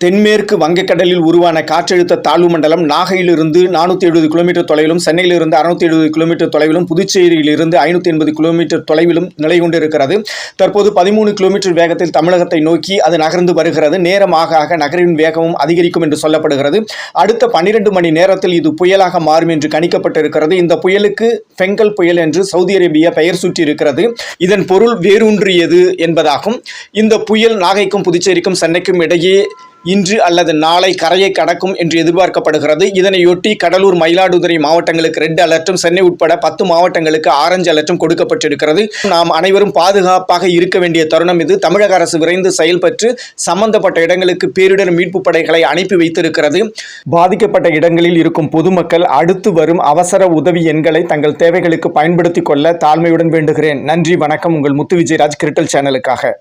தென்மேற்கு வங்கக்கடலில் உருவான காற்றழுத்த தாழ்வு மண்டலம் நாகையிலிருந்து 470 கிலோமீட்டர் தொலைவிலும், சென்னையிலிருந்து 670 கிலோமீட்டர் தொலைவிலும், புதுச்சேரியிலிருந்து 580 கிலோமீட்டர் தொலைவிலும் நிலை கொண்டிருக்கிறது. தற்போது 13 கிலோமீட்டர் வேகத்தில் தமிழகத்தை நோக்கி அது நகர்ந்து வருகிறது. நேரமாக நகரின் வேகமும் அதிகரிக்கும் என்று சொல்லப்படுகிறது. அடுத்த 12 மணி நேரத்தில் இது புயலாக மாறும் என்று கணிக்கப்பட்டிருக்கிறது. இந்த புயலுக்கு பெங்கல் புயல் என்று சவுதி அரேபியா பெயர் சூட்டியிருக்கிறது. இதன் பொருள் வேரூன்றியது என்பதாகும். இந்த புயல் நாகைக்கும் புதுச்சேரிக்கும் சென்னைக்கும் இடையே இன்று அல்லது நாளை கரையை கடக்கும் என்று எதிர்பார்க்கப்படுகிறது. இதனையொட்டி கடலூர், மயிலாடுதுறை மாவட்டங்களுக்கு ரெட் அலர்ட்டும், சென்னை உட்பட 10 மாவட்டங்களுக்கு ஆரஞ்சு அலர்ட்டும் கொடுக்கப்பட்டிருக்கிறது. நாம் அனைவரும் பாதுகாப்பாக இருக்க வேண்டிய தருணம் இது. தமிழக அரசு விரைந்து செயல்பட்டு சம்பந்தப்பட்ட இடங்களுக்கு பேரிடர் மீட்பு படைகளை அனுப்பி வைத்திருக்கிறது. பாதிக்கப்பட்ட இடங்களில் இருக்கும் பொதுமக்கள் அடுத்து வரும் அவசர உதவி எண்களை தங்கள் தேவைகளுக்கு பயன்படுத்திக் கொள்ள தாழ்மையுடன் வேண்டுகிறேன். நன்றி, வணக்கம். உங்கள் முத்து விஜயராஜ், கிரிட்டல் சேனலுக்காக.